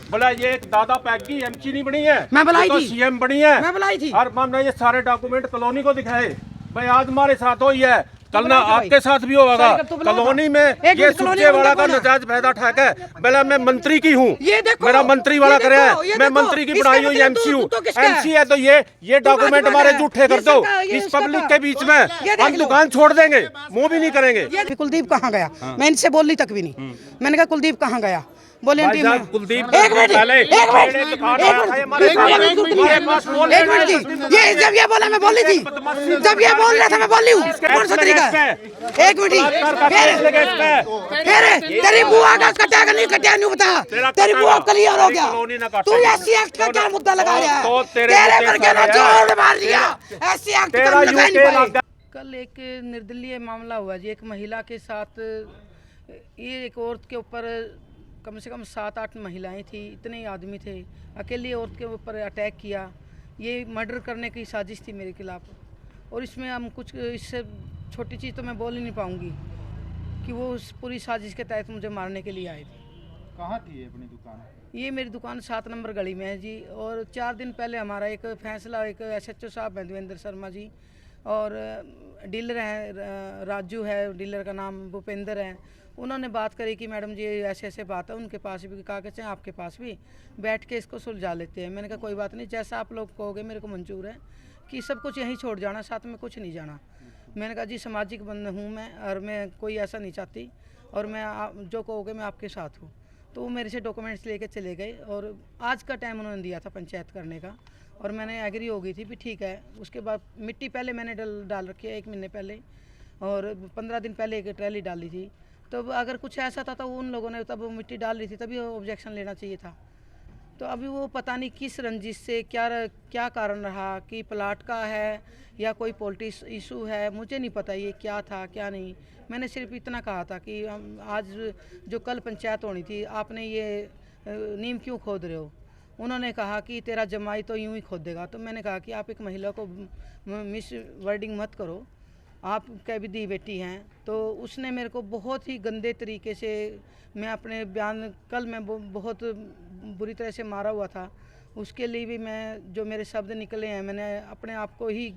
बोला ये एक दादा पैक की एमसी नहीं बनी है, मैं बुलाई तो थी, सीएम बनी है, मैं बुलाई थी। और हमने ये सारे डॉक्यूमेंट कॉलोनी को दिखाए। भाई आज हमारे साथ हो है, कल ना आपके साथ भी होगा। कॉलोनी में ये सूचे वाला का नजायज फायदा उठाकर है। बोला मैं मंत्री की हूँ, मेरा मंत्री वाला करे है, मैं मंत्री की बनाई हुई एमसी हूँ। एमसी है तो ये डॉक्यूमेंट हमारे झूठे कर दो इस पब्लिक के बीच में, हम दुकान छोड़ देंगे, मुंह भी नहीं करेंगे। कुलदीप कहाँ गया? मैं इनसे बोलनी तक भी नहीं। मैंने कहा कुलदीप कहाँ गया? बोले कुलदीप एक मिनट ये जब ये बोला मैं बोली थी, जब ये बोल रहा था मैं बोली हूँ। कौन सा तरीका है? एक मिनट फिर तेरी बुआ का कटा नहीं कटा नहीं बता, तेरी बुआ क्लियर हो गया। तू एससी एक्ट का क्या मुद्दा लगा रहा है? तेरे पर क्या जोर मार दिया? एससी एक्ट का लगा नहीं पाए। कल एक निर्दलीय मामला हुआ जी, एक महिला के साथ, ये एक औरत के ऊपर कम से कम 7-8 महिलाएं थी, इतने ही आदमी थे, अकेली औरत के ऊपर अटैक किया। ये मर्डर करने की साजिश थी मेरे खिलाफ। और इसमें हम कुछ, इससे छोटी चीज़ तो मैं बोल ही नहीं पाऊंगी कि वो उस पूरी साजिश के तहत मुझे मारने के लिए आए थे। कहाँ थी ये अपनी दुकान? ये मेरी दुकान 7 नंबर गली में है जी। और 4 दिन पहले हमारा एक फैसला, एक SHO साहब हैं देवेंद्र शर्मा जी, और डीलर हैं राजू है, डीलर का नाम भूपेंद्र है, उन्होंने बात करी कि मैडम जी ऐसे ऐसे बात है। उनके पास भी कहा कि आपके पास भी बैठ के इसको सुलझा लेते हैं। मैंने कहा कोई बात नहीं, जैसा आप लोग कहोगे मेरे को मंजूर है कि सब कुछ यहीं छोड़ जाना, साथ में कुछ नहीं जाना। मैंने कहा जी सामाजिक बंद हूँ मैं, और मैं कोई ऐसा नहीं चाहती, और मैं जो कहोगे मैं आपके साथ हूँ। तो वो मेरे से डॉक्यूमेंट्स लेके चले गए, और आज का टाइम उन्होंने दिया था पंचायत करने का, और मैंने एग्री हो गई थी भी ठीक है। उसके बाद मिट्टी पहले मैंने डाल रखी है 1 महीने पहले, और 15 दिन पहले एक ट्रैली डाली थी। तो अगर कुछ ऐसा था तो उन लोगों ने तब मिट्टी डाल रही थी, तभी ऑब्जेक्शन लेना चाहिए था। तो अभी वो पता नहीं किस रंजिश से क्या कारण रहा, कि प्लाट का है या कोई पॉलिटिक्स इशू है, मुझे नहीं पता ये क्या था क्या नहीं। मैंने सिर्फ इतना कहा था कि आज जो कल पंचायत होनी थी, आपने ये नीम क्यों खोद रहे हो? उन्होंने कहा कि तेरा जमाई तो यूं ही खोदेगा। तो मैंने कहा कि आप एक महिला को मिस वर्डिंग मत करो, आप कैदी बेटी हैं। तो उसने मेरे को बहुत ही गंदे तरीके से, मैं अपने बयान कल मैं बहुत बुरी तरह से मारा हुआ था, उसके लिए भी मैं जो मेरे शब्द निकले हैं मैंने अपने आप को ही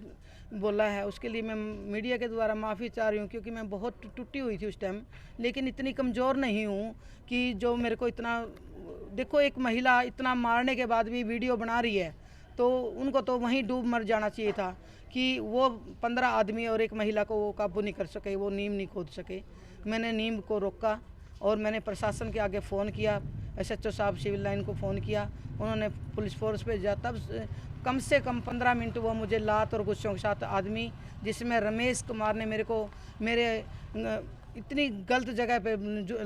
बोला है। उसके लिए मैं मीडिया के द्वारा माफ़ी चाह रही हूँ, क्योंकि मैं बहुत टूटी हुई थी उस टाइम, लेकिन इतनी कमज़ोर नहीं हूँ कि जो मेरे को इतना, देखो एक महिला इतना मारने के बाद भी वीडियो बना रही है, तो उनको तो वहीं डूब मर जाना चाहिए था कि वो 15 आदमी और एक महिला को वो काबू नहीं कर सके, वो नीम नहीं खोद सके। मैंने नीम को रोका, और मैंने प्रशासन के आगे फ़ोन किया, SHO साहब सिविल लाइन को फ़ोन किया, उन्होंने पुलिस फोर्स पे जा, तब कम से कम 15 मिनट वो मुझे लात और गुस्सों के साथ आदमी, जिसमें रमेश कुमार ने मेरे इतनी गलत जगह पे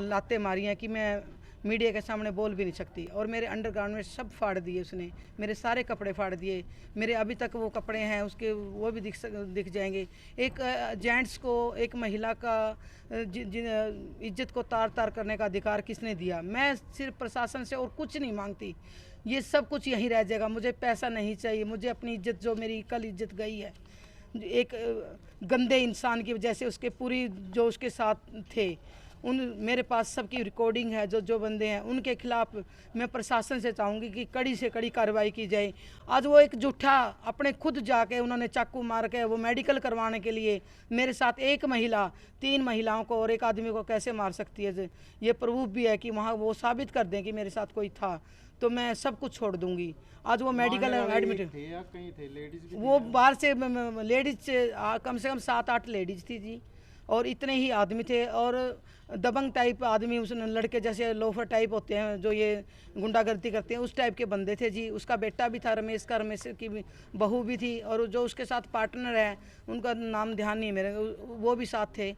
लाते मारी हैं कि मैं मीडिया के सामने बोल भी नहीं सकती। और मेरे अंडरगारमेंट सब फाड़ दिए उसने, मेरे सारे कपड़े फाड़ दिए, मेरे अभी तक वो कपड़े हैं उसके, वो भी दिख जाएंगे। एक जेंट्स को, एक महिला का इज्जत को तार तार करने का अधिकार किसने दिया? मैं सिर्फ प्रशासन से और कुछ नहीं मांगती, ये सब कुछ यहीं रह जाएगा। मुझे पैसा नहीं चाहिए, मुझे अपनी इज्जत, जो मेरी कल इज्जत गई है एक गंदे इंसान की वजह से, उसके पूरी जो उसके साथ थे मेरे पास सबकी रिकॉर्डिंग है, जो बंदे हैं उनके खिलाफ मैं प्रशासन से चाहूँगी कि कड़ी से कड़ी कार्रवाई की जाए। आज वो एक झूठा अपने खुद जाके उन्होंने चाकू मार के वो मेडिकल करवाने के लिए मेरे साथ, एक महिला 3 महिलाओं को और एक आदमी को कैसे मार सकती है? ये प्रूफ भी है कि वहाँ वो साबित कर दें कि मेरे साथ कोई था, तो मैं सब कुछ छोड़ दूंगी। आज वो मेडिकल एडमिट थे या कहीं थे लेडीज? वो बाहर से लेडीज कम से कम 7-8 लेडीज थी जी, और इतने ही आदमी थे, और दबंग टाइप आदमी, उसने लड़के जैसे लोफर टाइप होते हैं जो ये गुंडागर्दी करते हैं, उस टाइप के बंदे थे जी। उसका बेटा भी था रमेश का, रमेश की बहू भी थी, और जो उसके साथ पार्टनर है उनका नाम ध्यान नहीं है मेरे, वो भी साथ थे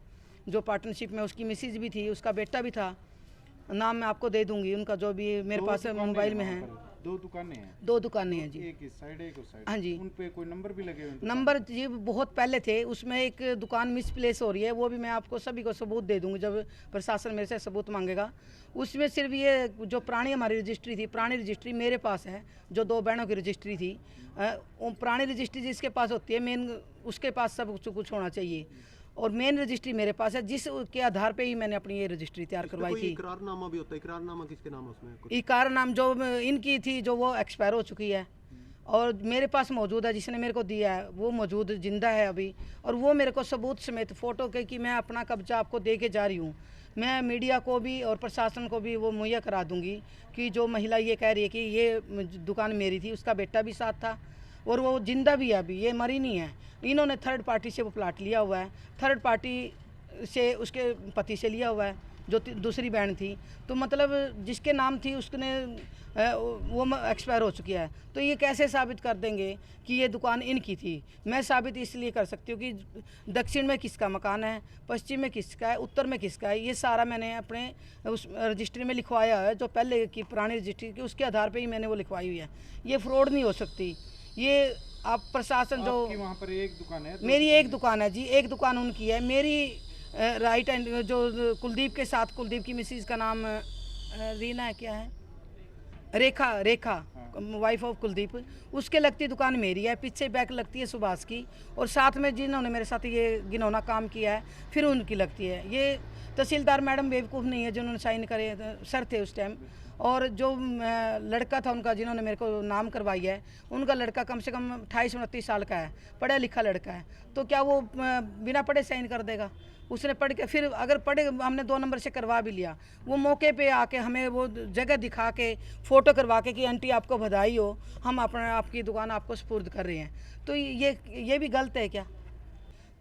जो पार्टनरशिप में, उसकी मिसिज भी थी, उसका बेटा भी था। नाम मैं आपको दे दूंगी उनका, जो भी मेरे पास मोबाइल में है। दो दुकानें हैं? 2 दुकानें हैं जी। एक इस साइड एक उस साइड। हाँ जी। उन पे कोई नंबर भी लगे हुए हैं? नंबर जी बहुत पहले थे, उसमें एक दुकान मिसप्लेस हो रही है, वो भी मैं आपको सभी को सबूत दे दूंगी जब प्रशासन मेरे से सबूत मांगेगा। उसमें सिर्फ ये जो पुरानी हमारी रजिस्ट्री थी, पुरानी रजिस्ट्री मेरे पास है, जो 2 बहनों की रजिस्ट्री थी, वो पुरानी रजिस्ट्री जिसके पास होती है मेन, उसके पास सब कुछ होना चाहिए, और मेन रजिस्ट्री मेरे पास है, जिसके आधार पे ही मैंने अपनी ये रजिस्ट्री तैयार करवाई थी। इकरारनामा भी होता है, इकरारनामा किसके नाम है उसमें? इकरारनामा जो इनकी थी, जो वो एक्सपायर हो चुकी है, और मेरे पास मौजूद है, जिसने मेरे को दिया है वो मौजूद जिंदा है अभी, और वो मेरे को सबूत समेत फ़ोटो के कि मैं अपना कब्जा आपको दे के जा रही हूँ। मैं मीडिया को भी और प्रशासन को भी वो मुहैया करा दूंगी कि जो महिला ये कह रही है कि ये दुकान मेरी थी, उसका बेटा भी साथ था और वो जिंदा भी है, अभी ये मरी नहीं है। इन्होंने थर्ड पार्टी से वो प्लाट लिया हुआ है, थर्ड पार्टी से उसके पति से लिया हुआ है, जो दूसरी बहन थी, तो मतलब जिसके नाम थी उसने वो एक्सपायर हो चुकी है। तो ये कैसे साबित कर देंगे कि ये दुकान इनकी थी? मैं साबित इसलिए कर सकती हूँ कि दक्षिण में किसका मकान है, पश्चिम में किसका है, उत्तर में किसका है, ये सारा मैंने अपने उस रजिस्ट्री में लिखवाया है, जो पहले की पुरानी रजिस्ट्री की, उसके आधार पर ही मैंने वो लिखवाई हुई है। ये फ्रॉड नहीं हो सकती। ये आप प्रशासन जो वहाँ पर एक दुकान है? मेरी एक दुकान है जी, एक दुकान उनकी है। मेरी राइट हैंड जो कुलदीप के साथ, कुलदीप की मिसेज का नाम रीना है, क्या है, रेखा वाइफ ऑफ कुलदीप, उसके लगती दुकान मेरी है, पीछे बैक लगती है सुभाष की, और साथ में जिन्होंने मेरे साथ ये घिनौना काम किया है फिर उनकी लगती है। ये तहसीलदार मैडम बेवकूफ़ नहीं है जिन्होंने साइन करे, सर थे उस टाइम, और जो लड़का था उनका जिन्होंने मेरे को नाम करवाई है, उनका लड़का कम से कम 28-29 साल का है, पढ़ा लिखा लड़का है, तो क्या वो बिना पढ़े साइन कर देगा? उसने पढ़ के, फिर अगर पढ़े, हमने 2 नंबर से करवा भी लिया, वो मौके पे आके हमें वो जगह दिखा के फ़ोटो करवा के कि आंटी आपको बधाई हो, हम अपना आपकी दुकान आपको सुपुर्द कर रहे हैं, तो ये भी गलत है क्या?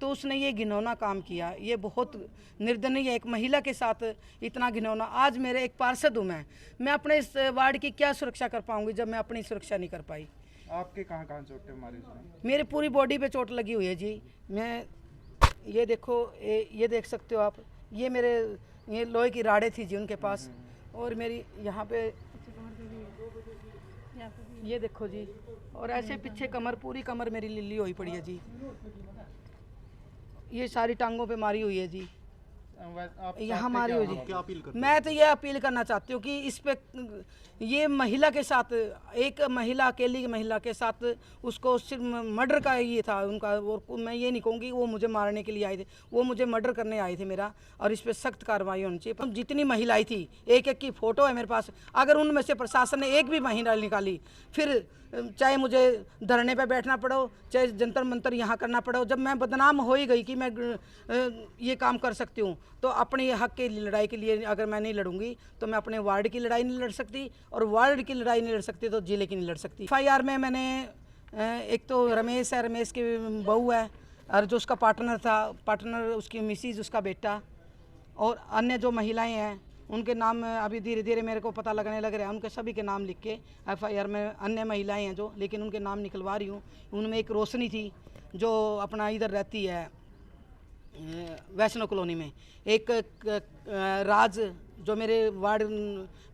तो उसने ये घिनौना काम किया, ये बहुत निर्दयनीय है, एक महिला के साथ इतना घिनौना। आज मेरे एक पार्षद हूँ मैं अपने इस वार्ड की क्या सुरक्षा कर पाऊँगी जब मैं अपनी सुरक्षा नहीं कर पाई? आपके कहाँ चोटें मारी उसने? मेरे पूरी बॉडी पे चोट लगी हुई है जी। मैं ये देखो, ये देख सकते हो आप, ये मेरे ये लोहे की राड़े थी जी उनके पास, और मेरी यहाँ पे ये देखो जी, और ऐसे पीछे कमर, पूरी कमर मेरी लिल्ली हुई पड़ी है जी, ये सारी टांगों पे मारी हुई है जी, यहाँ मारी हुई जी। मैं तो ये अपील करना चाहती हूँ कि इस पे, ये महिला के साथ, एक महिला, अकेली महिला के साथ उसको सिर्फ मर्डर का ये था उनका, और मैं ये नहीं कहूँगी वो मुझे मारने के लिए आए थे, वो मुझे मर्डर करने आए थे मेरा, और इस पे सख्त कार्रवाई होनी चाहिए। जितनी महिलाएं थी, एक एक की फ़ोटो है मेरे पास, अगर उनमें से प्रशासन ने एक भी महिला निकाली, फिर चाहे मुझे धरने पे बैठना पड़ो, चाहे जंतर मंतर यहाँ करना पड़ो, जब मैं बदनाम हो ही गई कि मैं ये काम कर सकती हूँ, तो अपने हक की लड़ाई के लिए अगर मैं नहीं लड़ूंगी तो मैं अपने वार्ड की लड़ाई नहीं लड़ सकती, और वार्ड की लड़ाई नहीं लड़ सकती तो जिले की नहीं लड़ सकती। FIR में मैंने एक तो रमेश है, रमेश की बहू है, और जो उसका पार्टनर उसकी मिसिज, उसका बेटा, और अन्य जो महिलाएँ हैं उनके नाम अभी धीरे धीरे मेरे को पता लगने लग रहा है, उनके सभी के नाम लिख के FIR में, अन्य महिलाएं हैं जो, लेकिन उनके नाम निकलवा रही हूँ। उनमें एक रोशनी थी जो अपना इधर रहती है वैष्णो कॉलोनी में, एक राज जो मेरे वार्ड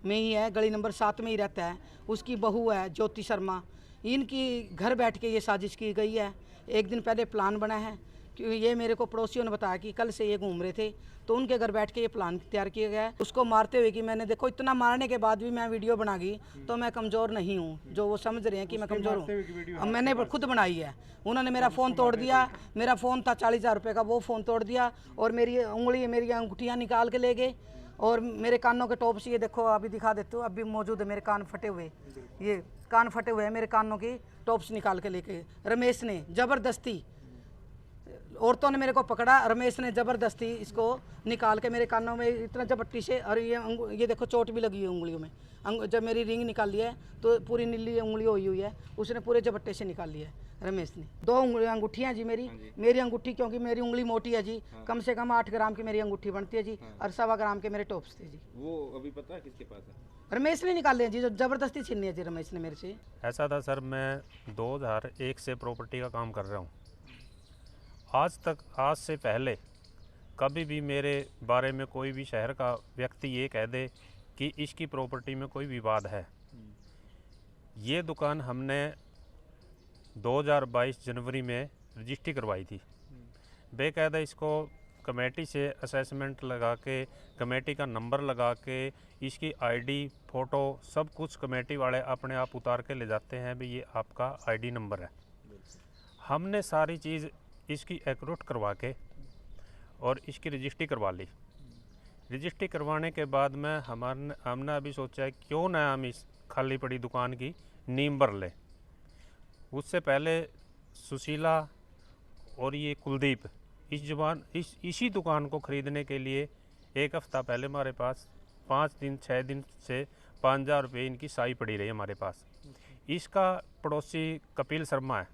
में ही है, गली नंबर 7 में ही रहता है, उसकी बहू है ज्योति शर्मा। इनकी घर बैठ के ये साजिश की गई है। एक दिन पहले प्लान बना है कि ये मेरे को पड़ोसियों ने बताया कि कल से ये घूम रहे थे, तो उनके घर बैठ के ये प्लान तैयार किया गया है उसको मारते हुए। कि मैंने देखो इतना मारने के बाद भी मैं वीडियो बना गई, तो मैं कमज़ोर नहीं हूँ, जो वो समझ रहे हैं कि मैं कमज़ोर हूँ। मैंने खुद बनाई है। उन्होंने मेरा फ़ोन तोड़ दिया, मेरा फ़ोन था 40,000 रुपये का, वो फ़ोन तोड़ दिया, और मेरी उंगली, मेरी अंगूठियाँ निकाल के ले गए, और मेरे कानों के टॉप्स, ये देखो अभी दिखा देते हो, अभी मौजूद है मेरे कान फटे हुए, ये कान फटे हुए हैं, मेरे कानों की टॉप्स निकाल के लेके रमेश ने ज़बरदस्ती, औरतों ने मेरे को पकड़ा, रमेश ने ज़बरदस्ती इसको निकाल के मेरे कानों में इतना झपट्टी से, और ये देखो चोट भी लगी है उंगलियों में। जब मेरी रिंग निकाल लिया है तो पूरी नीली उंगली हुई है, उसने पूरे झपट्टे से निकाल लिया है रमेश ने। 2 अंगूठियाँ जी मेरी अंगूठी, क्योंकि मेरी उंगली मोटी है जी, कम से कम 8 ग्राम की मेरी अंगूठी बनती है जी, और 1.25 ग्राम के मेरे टॉप्स थे जी। वो अभी पता है किसके पास है? रमेश ने निकाले हैं जी, जो ज़बरदस्ती छीनी है जी रमेश ने मेरे से। ऐसा था सर, मैं 2001 से प्रॉपर्टी का काम कर रहा हूँ। आज से पहले कभी भी मेरे बारे में कोई भी शहर का व्यक्ति ये कह दे कि इसकी प्रॉपर्टी में कोई विवाद है। ये दुकान हमने 2022 जनवरी में रजिस्ट्री करवाई थी। बेकायदा इसको कमेटी से असेसमेंट लगा के, कमेटी का नंबर लगा के, इसकी आईडी फ़ोटो सब कुछ कमेटी वाले अपने आप उतार के ले जाते हैं भी ये आपका आईडी नंबर है। हमने सारी चीज़ इसकी एक्यूरेट करवा के और इसकी रजिस्ट्री करवा ली। रजिस्ट्री करवाने के बाद में हमने अभी सोचा है क्यों ना हम इस खाली पड़ी दुकान की नींव भर लें। उससे पहले सुशीला और ये कुलदीप इसी दुकान को ख़रीदने के लिए एक हफ़्ता पहले हमारे पास 6 दिन से 5,000 रुपये इनकी साई पड़ी रही हमारे पास। इसका पड़ोसी कपिल शर्मा है,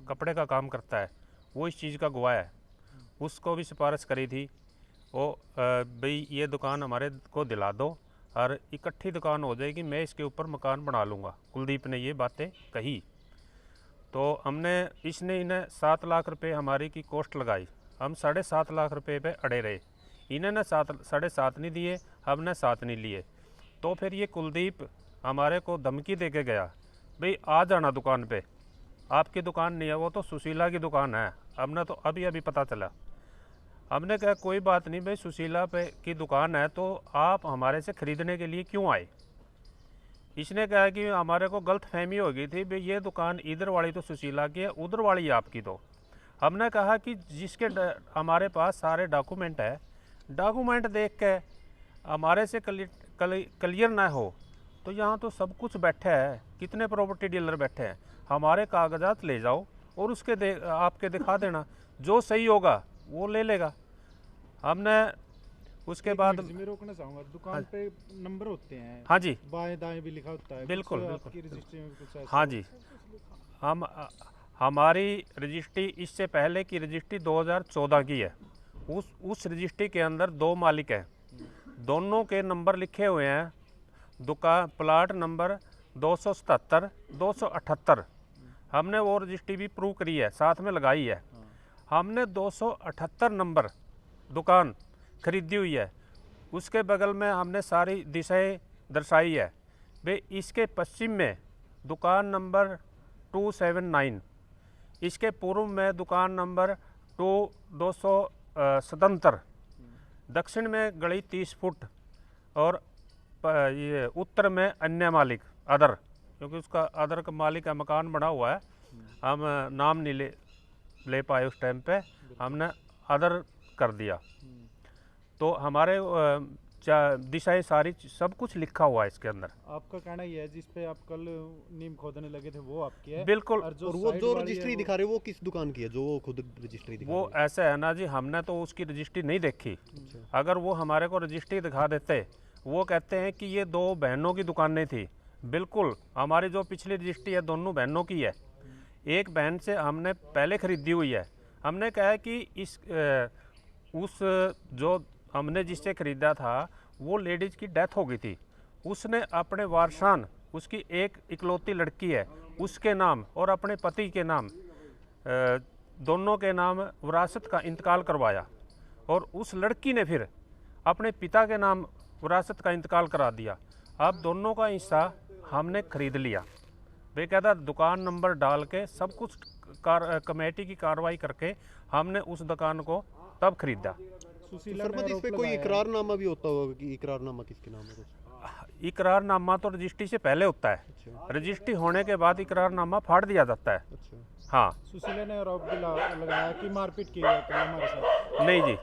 कपड़े का काम करता है, वो इस चीज़ का गवाह है। उसको भी सिफारिश करी थी वो भाई ये दुकान हमारे को दिला दो और इकट्ठी दुकान हो जाएगी, मैं इसके ऊपर मकान बना लूँगा। कुलदीप ने ये बातें कही तो इसने इन्हें 7 लाख रुपए हमारी की कॉस्ट लगाई। हम 7.5 लाख रुपए पे अड़े रहे। इन्होंने 7.5 नहीं दिए, हमने 7 नहीं लिए। तो फिर ये कुलदीप हमारे को धमकी दे के गया भाई आ जाना दुकान पे, आपकी दुकान नहीं है, वो तो सुशीला की दुकान है। हमने तो अभी पता चला। हमने कहा कोई बात नहीं भाई, सुशीला पे की दुकान है तो आप हमारे से ख़रीदने के लिए क्यों आए। इसने कहा कि हमारे को गलत फहमी हो गई थी भाई ये दुकान इधर वाली तो सुशीला की है, उधर वाली आपकी। तो हमने कहा कि जिसके हमारे पास सारे डॉक्यूमेंट है, डॉक्यूमेंट देख के हमारे से क्लियर ना हो तो यहाँ तो सब कुछ बैठे है, कितने प्रॉपर्टी डीलर बैठे हैं, हमारे कागजात ले जाओ और उसके आपके दिखा देना, जो सही होगा वो ले लेगा। हमने उसके बाद मैं रोकना चाहूँगा, दुकान पे नंबर होते हैं, हाँ जी, बाएं दाएं भी लिखा होता है, बिल्कुल आपकी रजिस्ट्री में कुछ ऐसा? हाँ जी, हमारी रजिस्ट्री इससे पहले की रजिस्ट्री 2014 की है। उस रजिस्ट्री के अंदर 2 मालिक हैं, दोनों के नंबर लिखे हुए हैं। दुकान प्लाट नंबर 277, 278। हमने वो रजिस्ट्री भी प्रूव करी है, साथ में लगाई है। हमने 278 नंबर दुकान खरीदी हुई है। उसके बगल में हमने सारी दिशाएं दर्शाई है भाई इसके पश्चिम में दुकान नंबर 279, इसके पूर्व में दुकान नंबर 277, दक्षिण में गली 30 फुट और ये उत्तर में अन्य मालिक अदर, क्योंकि उसका अदर का मालिक का मकान बना हुआ है। हम नाम नहीं ले पाए उस टाइम पे, हमने अदर कर दिया। तो हमारे दिशाएं सारी सब कुछ लिखा हुआ है इसके अंदर। आपका कहना यह है जिस पे आप कल नीम खोदने लगे थे वो आपकी है? बिल्कुल। और वो जो रजिस्ट्री दिखा रहे वो किस दुकान की है जो वो खुद रजिस्ट्री दिखा वो ऐसा है ना जी, हमने तो उसकी रजिस्ट्री नहीं देखी। अगर वो हमारे को रजिस्ट्री दिखा देते, वो कहते हैं कि ये 2 बहनों की दुकानें थी। बिल्कुल, हमारी जो पिछली रजिस्ट्री है दोनों बहनों की है। एक बहन से हमने पहले खरीदी हुई है। हमने कहा कि उस जो हमने जिससे ख़रीदा था वो लेडीज़ की डेथ हो गई थी। उसने अपने वारसान, उसकी एक इकलौती लड़की है, उसके नाम और अपने पति के नाम दोनों के नाम विरासत का इंतकाल करवाया और उस लड़की ने फिर अपने पिता के नाम विरासत का इंतकाल करा दिया। अब दोनों का हिस्सा हमने ख़रीद लिया। बेकायदा दुकान नंबर डाल के सब कुछ कमेटी की कार्रवाई करके हमने उस दुकान को तब खरीदा। शर्मा जी, इस पे कोई इकरारनामा भी होता होगा कि इकरारनामा किसके नाम है? इकरारनामा तो रजिस्ट्री से पहले होता है। रजिस्ट्री होने के बाद इकरारनामा फाड़ दिया जाता है। हाँ, सुशीला ने आरोप भी लगाया कि मारपीट की है हमारे साथ। नहीं जी,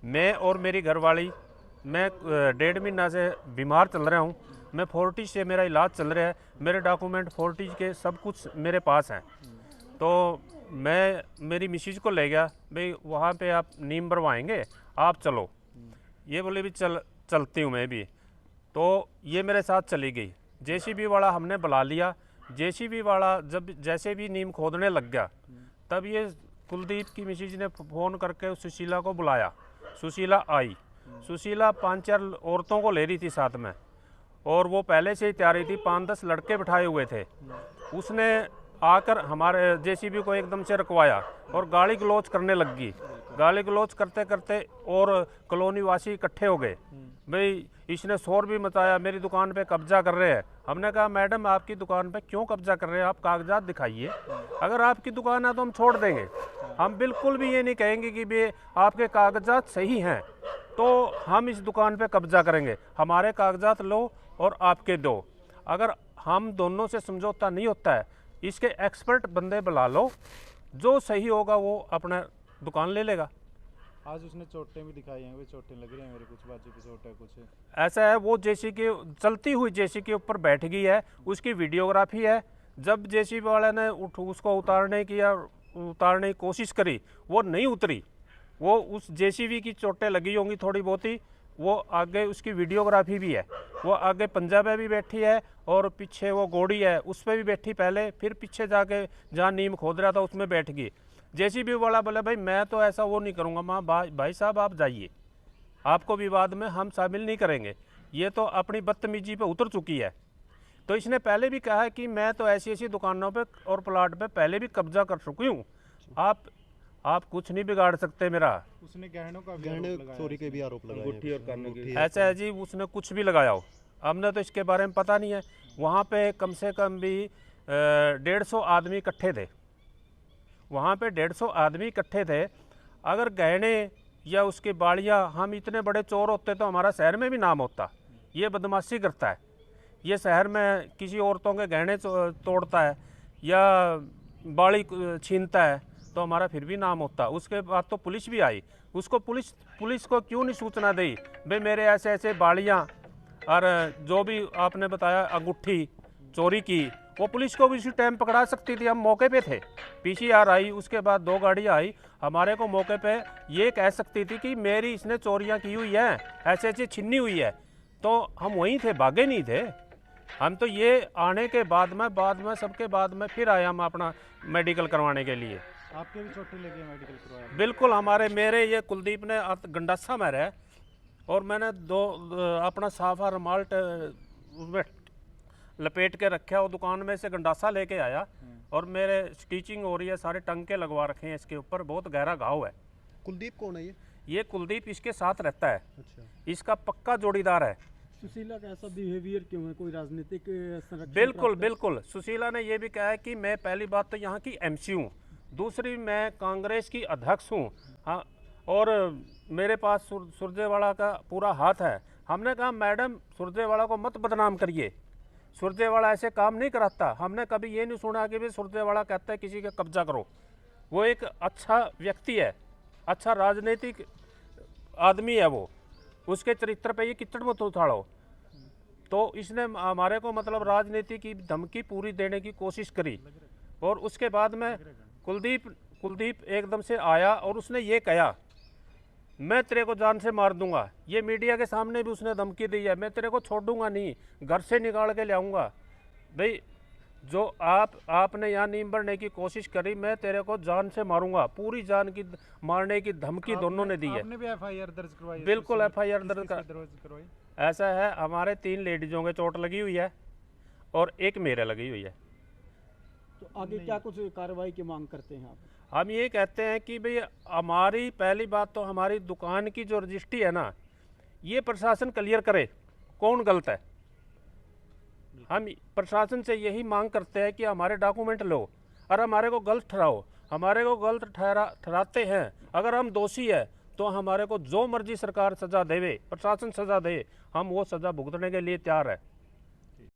मैं और मेरी घरवाली, मैं 1.5 महीना से बीमार चल रहा हूँ। मैं 40 से मेरा इलाज चल रहा है, मेरे डॉक्यूमेंट 40 के सब कुछ मेरे पास हैं। तो मैं मेरी मिसेज को ले गया भाई वहाँ पे आप नीम भरवाएंगे, आप चलो। ये बोले भी चलती हूँ मैं भी। तो ये मेरे साथ चली गई। जेसीबी वाला हमने बुला लिया। जेसीबी वाला जब जैसे भी नीम खोदने लग गया तब ये कुलदीप की मिसेज ने फ़ोन करके सुशीला को बुलाया। सुशीला आई। सुशीला 5-4 औरतों को ले रही थी साथ में, और वो पहले से ही तैयारी थी। 5-10 लड़के बिठाए हुए थे। उसने आकर हमारे जेसीबी को एकदम से रुकवाया और गाली गलौज करने लग गई। गाली गलौज करते करते और कॉलोनी वासी इकट्ठे हो गए, भाई इसने शोर भी मचाया, मेरी दुकान पे कब्जा कर रहे हैं। हमने कहा मैडम आपकी दुकान पे क्यों कब्जा कर रहे हैं, आप कागजात दिखाइए, अगर आपकी दुकान है तो हम छोड़ देंगे। हम बिल्कुल भी ये नहीं कहेंगे कि भाई आपके कागजात सही हैं तो हम इस दुकान पे कब्जा करेंगे, हमारे कागजात लो और आपके दो। अगर हम दोनों से समझौता नहीं होता है, इसके एक्सपर्ट बंदे बुला लो, जो सही होगा वो अपना दुकान ले लेगा। आज उसने चोटें भी दिखाई हैं, वे चोटें लग रही हैं मेरे, कुछ बाजू की चोट है, कुछ ऐसा है वो जेसी के चलती हुई जेसी के ऊपर बैठ गई है, उसकी वीडियोग्राफी है। जब जेसी वाले ने उसको उतारने की कोशिश करी, वो नहीं उतरी, वो उस जेसीबी की चोटें लगी होंगी थोड़ी बहुत ही, वो आगे उसकी वीडियोग्राफी भी है। वो आगे पंजा पे भी बैठी है और पीछे वो घोड़ी है उस पर भी बैठी पहले, फिर पीछे जाके जहाँ नीम खोद रहा था उसमें बैठ गई। जेसीबी वाला बोले भाई मैं तो ऐसा वो नहीं करूँगा, माँ भाई साहब आप जाइए, आपको विवाद में हम शामिल नहीं करेंगे, ये तो अपनी बदतमीजी पे उतर चुकी है। तो इसने पहले भी कहा है कि मैं तो ऐसी ऐसी दुकानों पे और प्लाट पे पहले भी कब्जा कर चुकी हूँ, आप कुछ नहीं बिगाड़ सकते मेरा। उसने गहनों का भी गहने आरोप लगाया चोरी के भी आरोप लगाए हैं। अंगूठी और कानों की। ऐसा है जी, उसने कुछ भी लगाया हो, हमने तो इसके बारे में पता नहीं है। वहाँ पे कम से कम भी 150 आदमी इकट्ठे थे, वहाँ पे 150 आदमी इकट्ठे थे। अगर गहने या उसकी बाड़ियाँ, हम इतने बड़े चोर होते तो हमारा शहर में भी नाम होता। ये बदमाशी करता है, ये शहर में किसी औरतों के गहने तोड़ता है या बाड़ी छीनता है तो हमारा फिर भी नाम होता। उसके बाद तो पुलिस भी आई, उसको पुलिस को क्यों नहीं सूचना दी भाई मेरे ऐसे ऐसे बाड़ियाँ और जो भी आपने बताया अंगूठी चोरी की, वो पुलिस को भी उसी टाइम पकड़ा सकती थी। हम मौके पे थे, पीसीआर आई, उसके बाद 2 गाड़ियाँ आई, हमारे को मौके पे ये कह सकती थी कि मेरी इसने चोरियाँ की हुई हैं, ऐसे ऐसे छिन्नी हुई है, तो हम वहीं थे, भागे नहीं थे हम। तो ये आने के बाद में सबके बाद में फिर आए हम अपना मेडिकल करवाने के लिए। आपके भी चोटें लगी हैं, मेडिकल करवाया? बिल्कुल, मेरे ये कुलदीप ने गंडासा मारा है और मैंने अपना साफा रुमाल उसमें लपेट के रखा, वो दुकान में से गंडासा लेके आया और मेरे स्टिचिंग हो रही है, सारे टंके लगवा रखे हैं इसके ऊपर, बहुत गहरा घाव है। कुलदीप कौन है ये कुलदीप इसके साथ रहता है, अच्छा, इसका पक्का जोड़ीदार है। सुशीला का ऐसा बिहेवियर क्यों है, कोई राजनीतिक संरक्षण? बिल्कुल सुशीला ने यह भी कहा है कि मैं पहली बात तो यहाँ की एमसी हूँ, दूसरी मैं कांग्रेस की अध्यक्ष हूँ, हाँ, और मेरे पास सुरजेवाला का पूरा हाथ है। हमने कहा मैडम सुरजेवाला को मत बदनाम करिए, सुरजेवाला ऐसे काम नहीं कराता। हमने कभी ये नहीं सुना कि भाई सुरजेवाला कहता है किसी का कब्जा करो। वो एक अच्छा व्यक्ति है, अच्छा राजनीतिक आदमी है, वो उसके चरित्र पे ये किचड़ मत उछाड़ो। तो इसने हमारे को मतलब राजनीति की धमकी पूरी देने की कोशिश करी और उसके बाद में कुलदीप एकदम से आया और उसने ये कहा मैं तेरे को जान से मार दूंगा। ये मीडिया के सामने भी उसने धमकी दी है, मैं तेरे को छोड़ूंगा नहीं, घर से निकाल के ले आऊँगा। भाई जो आपने यहाँ नींव भरने की कोशिश करी, मैं तेरे को जान से मारूंगा, पूरी जान की मारने की धमकी दोनों ने दी है। आपने भी एफआईआर दर्ज करवाई? बिल्कुल एफआईआर दर्ज करवाई। ऐसा है, हमारे 3 लेडीजों के चोट लगी हुई है और एक मेरे लगी हुई है। तो आगे क्या कुछ कार्रवाई की मांग करते हैं आप? हम ये कहते हैं कि भाई हमारी पहली बात तो हमारी दुकान की जो रजिस्ट्री है ना, ये प्रशासन क्लियर करे कौन गलत है। हम प्रशासन से यही मांग करते हैं कि हमारे डॉक्यूमेंट लो और हमारे को गलत ठहराओ। हमारे को गलत ठहराते हैं, अगर हम दोषी है तो हमारे को जो मर्जी सरकार सज़ा देवे, प्रशासन सज़ा दे, हम वो सज़ा भुगतने के लिए तैयार है।